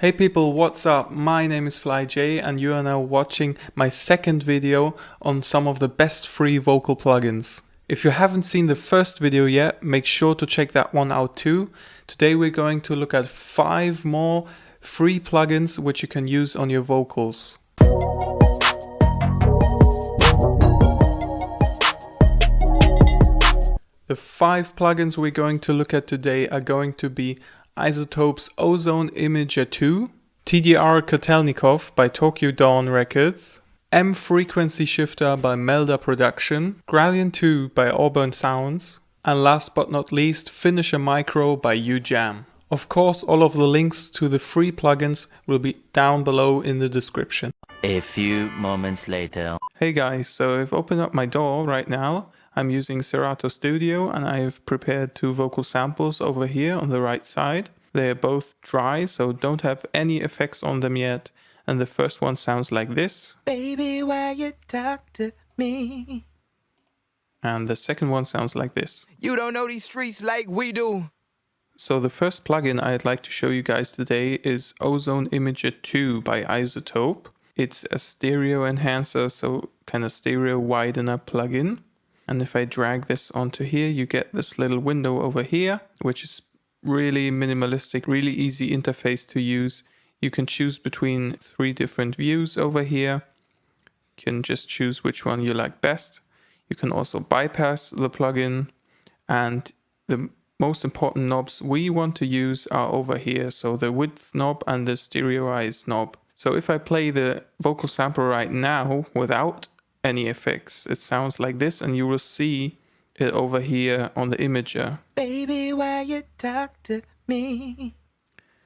Hey people, what's up? My name is FlyJay and you are now watching my second video on some of the best free vocal plugins. If you haven't seen the first video yet, make sure to check that one out too. Today we're going to look at 5 more free plugins which you can use on your vocals. The 5 plugins we're going to look at today are going to be iZotope's Ozone Imager 2, TDR Kotelnikov by Tokyo Dawn Records, M Frequency Shifter by Melda Production, Gradient 2 by Auburn Sounds, and last but not least, Finisher Micro by UJam. Of course, all of the links to the free plugins will be down below in the description. A few moments later. Hey guys, so I've opened up my DAW right now. I'm using Serato Studio and I have prepared 2 vocal samples over here on the right side. They are both dry, so don't have any effects on them yet. And the first one sounds like this. Baby, why you talk to me? And the second one sounds like this. You don't know these streets like we do. So the first plugin I'd like to show you guys today is Ozone Imager 2 by iZotope. It's a stereo enhancer, so kind of stereo widener plugin. And if I drag this onto here, you get this little window over here, which is really minimalistic, really easy interface to use. You can choose between 3 different views over here. You can just choose which one you like best. You can also bypass the plugin, and the most important knobs we want to use are over here. So the width knob and the stereoize knob. So if I play the vocal sample right now without any effects, it sounds like this, and you will see it over here on the imager. Baby, why you talk to me?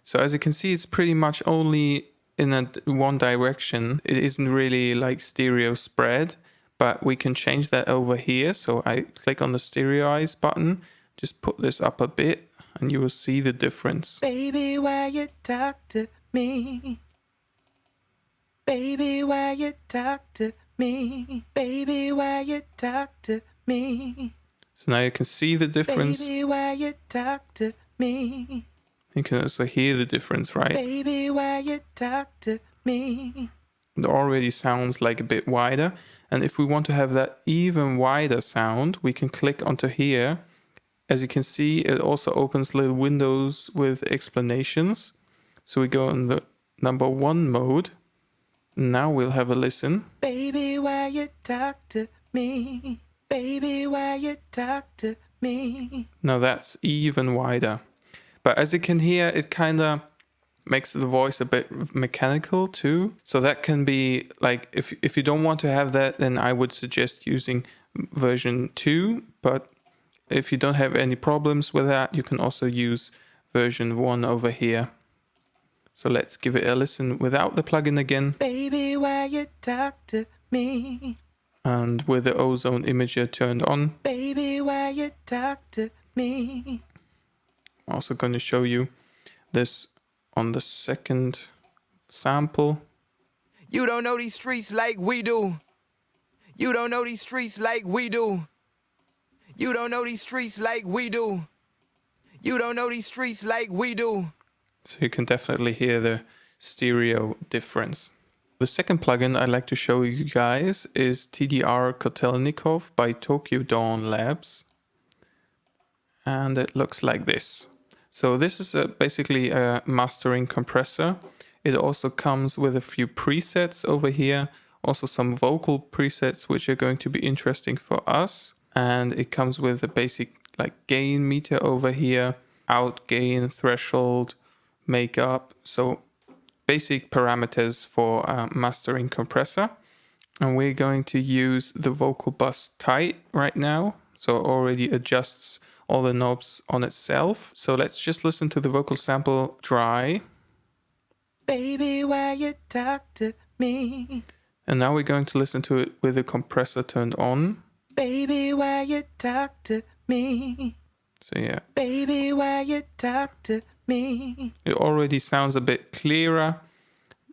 So as you can see, it's pretty much only in one direction. It isn't really like stereo spread, but we can change that over here. So I click on the stereoize button, just put this up a bit, and you will see the difference. Baby, why you talk to me? Baby, why you talk to me? Baby, why you talk to me? So now you can see the difference. Baby, why you talk to me? You can also hear the difference, right? Baby, why you talk to me? It already sounds like a bit wider. And if we want to have that even wider sound, we can click onto here. As you can see, it also opens little windows with explanations. So we go in the number 1 mode. Now we'll have a listen. Baby, why you talk to me? Baby, why you talk to me? Now that's even wider. But as you can hear, it kind of makes the voice a bit mechanical too. So that can be like, if you don't want to have that, then I would suggest using version 2. But if you don't have any problems with that, you can also use version 1 over here. So let's give it a listen without the plugin again. Baby, why you talk to me? And with the Ozone Imager turned on. Baby, why you talk to me? I'm also going to show you this on the second sample. You don't know these streets like we do. You don't know these streets like we do. You don't know these streets like we do. You don't know these streets like we do. So you can definitely hear the stereo difference. The second plugin I'd like to show you guys is TDR Kotelnikov by Tokyo Dawn Labs. And it looks like this. So this is basically a mastering compressor. It also comes with a few presets over here. Also some vocal presets which are going to be interesting for us. And it comes with a basic like gain meter over here, out gain, threshold, makeup, so basic parameters for a mastering compressor. And we're going to use the vocal bus tight right now, so it already adjusts all the knobs on itself. So let's just listen to the vocal sample dry. Baby, why you talk to me? And now we're going to listen to it with the compressor turned on. Baby, why you talk to me? So yeah, Baby, why you talk to me? it already sounds a bit clearer.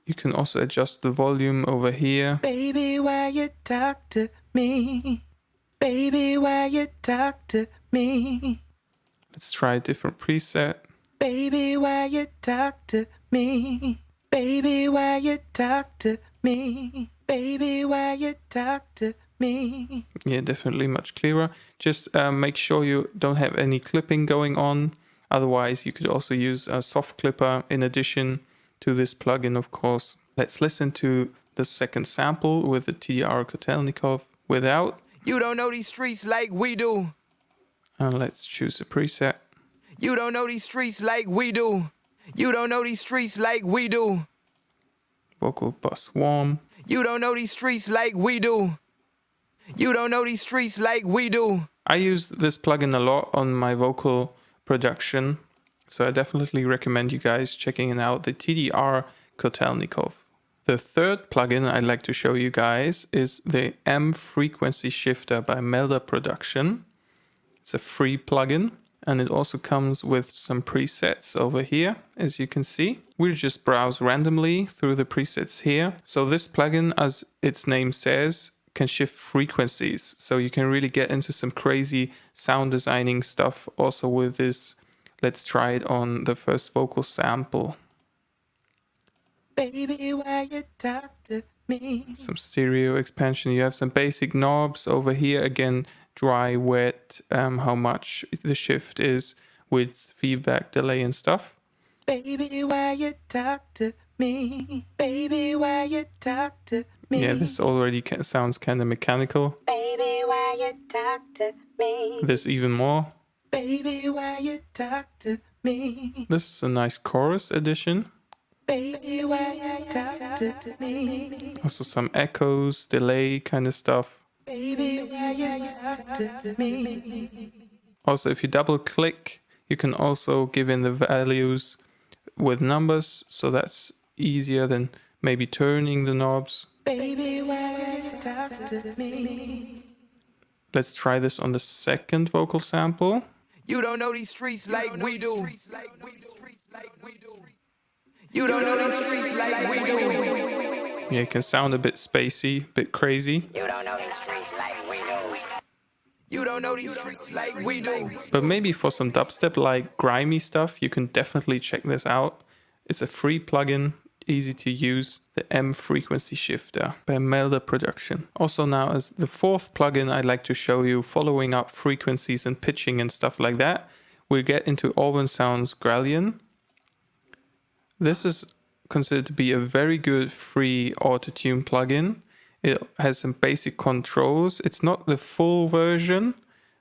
You can also adjust the volume over here. Baby, why you talk to me? Baby, why you talk to me? Let's try a different preset. Baby, why you talk to me? Baby, why you talk to me? Baby, why you talk to me? Yeah, definitely much clearer. Just make sure you don't have any clipping going on. Otherwise, you could also use a soft clipper in addition to this plugin, of course. Let's listen to the second sample with the TDR Kotelnikov without. You don't know these streets like we do. And let's choose a preset. You don't know these streets like we do. You don't know these streets like we do. Vocal bus warm. You don't know these streets like we do. You don't know these streets like we do. I use this plugin a lot on my vocal production, so I definitely recommend you guys checking it out, the TDR Kotelnikov. The third plugin I'd like to show you guys is the M Frequency Shifter by Melda Production. It's a free plugin, and it also comes with some presets over here, as you can see. We'll just browse randomly through the presets here. So this plugin, as its name says, can shift frequencies. So you can really get into some crazy sound designing stuff also with this. Let's try it on the first vocal sample. Baby, why you talk to me? Some stereo expansion. You have some basic knobs over here. Again, dry, wet, how much the shift is with feedback, delay and stuff. Baby, why you talk to me? Baby, why you talk to me? Yeah, this already sounds kind of mechanical. Baby, why you talk to me? This even more. Baby, why you talk to me? This is a nice chorus addition. Baby, why you talk to me? Also some echoes, delay kind of stuff. Baby, why you talk to me? Also, if you double click, you can also give in the values with numbers, so that's easier than maybe turning the knobs. Baby, why you talk to me? Let's try this on the second vocal sample. You don't know these streets like we do. You don't know these streets like we do. Yeah, it can sound a bit spacey, a bit crazy. You don't know these streets like we do. You don't know these streets like we do. But maybe for some dubstep like grimy stuff, you can definitely check this out. It's a free plugin, easy to use, the M Frequency Shifter by Melda Production. Also now as the fourth plugin I'd like to show you, following up frequencies and pitching and stuff like that, we get into Auburn Sounds Grallion. This is considered to be a very good free auto-tune plugin. It has some basic controls. It's not the full version,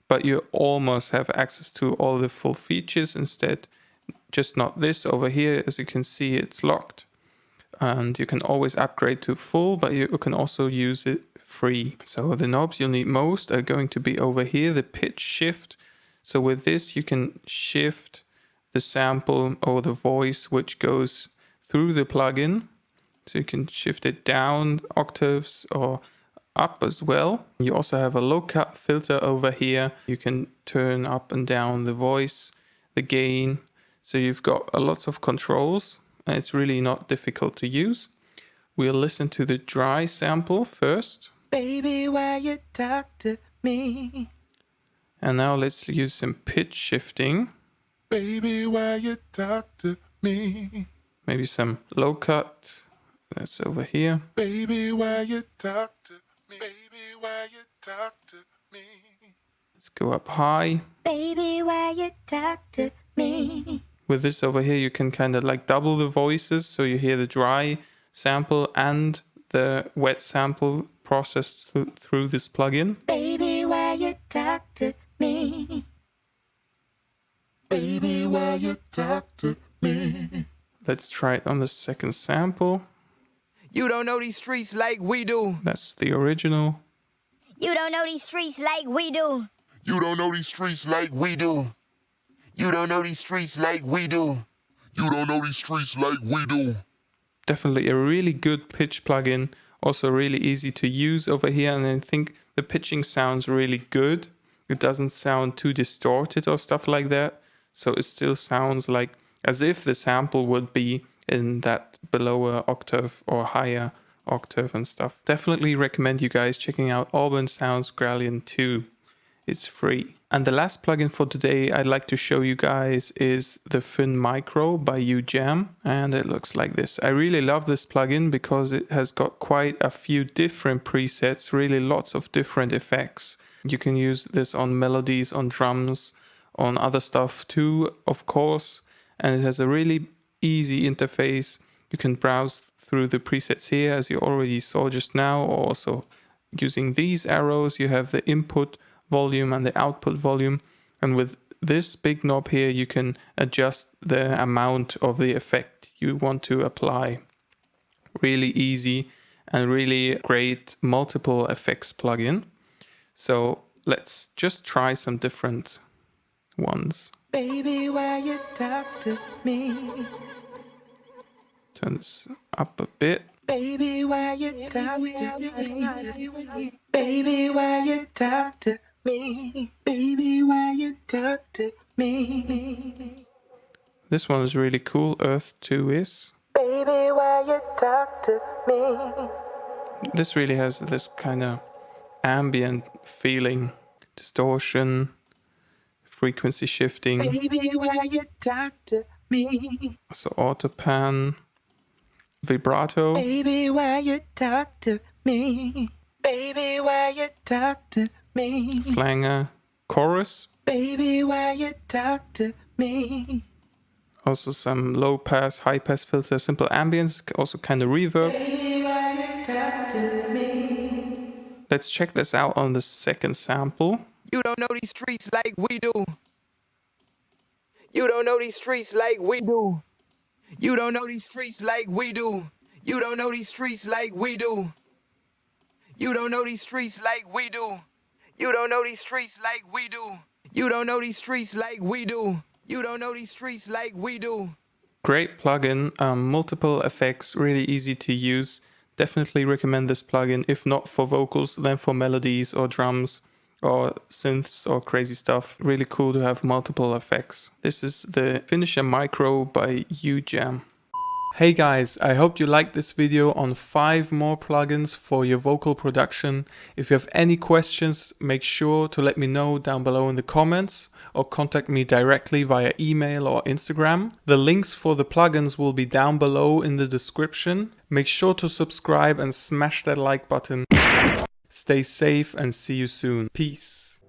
but you almost have access to all the full features instead. Just not this over here. As you can see, it's locked. And you can always upgrade to full, but you can also use it free. So the knobs you'll need most are going to be over here, the pitch shift. So with this, you can shift the sample or the voice which goes through the plugin. So you can shift it down octaves or up as well. You also have a low cut filter over here. You can turn up and down the voice, the gain. So you've got lots of controls and it's really not difficult to use. We'll listen to the dry sample first. Baby, why you talk to me? And now let's use some pitch shifting. Baby, why you talk to me? Maybe some low cut. That's over here. Baby, why you talk to me? Baby, why you talk to me? Let's go up high. Baby, why you talk to me? With this over here, you can kind of like double the voices. So you hear the dry sample and the wet sample processed through this plugin. Baby, why you talk to me? Baby, why you talk to me? Let's try it on the second sample. You don't know these streets like we do. That's the original. You don't know these streets like we do. You don't know these streets like we do. You don't know these streets like we do. You don't know these streets like we do. Definitely a really good pitch plugin. Also really easy to use over here. And I think the pitching sounds really good. It doesn't sound too distorted or stuff like that. So it still sounds like as if the sample would be in that below a octave or higher octave and stuff. Definitely recommend you guys checking out Auburn Sounds Grallion 2. It's free. And the last plugin for today I'd like to show you guys is the Fin Micro by UJam, and it looks like this. I really love this plugin because it has got quite a few different presets, really lots of different effects. You can use this on melodies, on drums, on other stuff too, of course, and it has a really easy interface. You can browse through the presets here, as you already saw just now, or also using these arrows you have the input volume and the output volume, and with this big knob here you can adjust the amount of the effect you want to apply. Really easy and really great multiple effects plugin. So let's just try some different ones. Baby, why you talk to me? Turn this up a bit. Baby, why you talk to me? Baby, why you talk to me? Baby, why you talk to me? This one is really cool, Earth 2 is. Baby, why you talk to me? This really has this kind of ambient feeling, distortion, frequency shifting. Baby, why you talk to me? So auto pan, vibrato. Baby, why you talk to me? Baby, why you talk to me? Flanger, chorus. Baby, why you talk to me? Also some low pass, high pass filter, simple ambience, also kind of reverb. Baby, why you talk to me? Let's check this out on the second sample. You don't know these streets like we do. You don't know these streets like we do. You don't know these streets like we do. You don't know these streets like we do. You don't know these streets like we do. You don't know these streets like we do. You don't know these streets like we do. You don't know these streets like we do. Great plugin, multiple effects, really easy to use. Definitely recommend this plugin, if not for vocals, then for melodies or drums or synths or crazy stuff. Really cool to have multiple effects. This is the Finisher Micro by UJam. Hey guys, I hope you liked this video on 5 more plugins for your vocal production. If you have any questions, make sure to let me know down below in the comments or contact me directly via email or Instagram. The links for the plugins will be down below in the description. Make sure to subscribe and smash that like button. Stay safe and see you soon. Peace.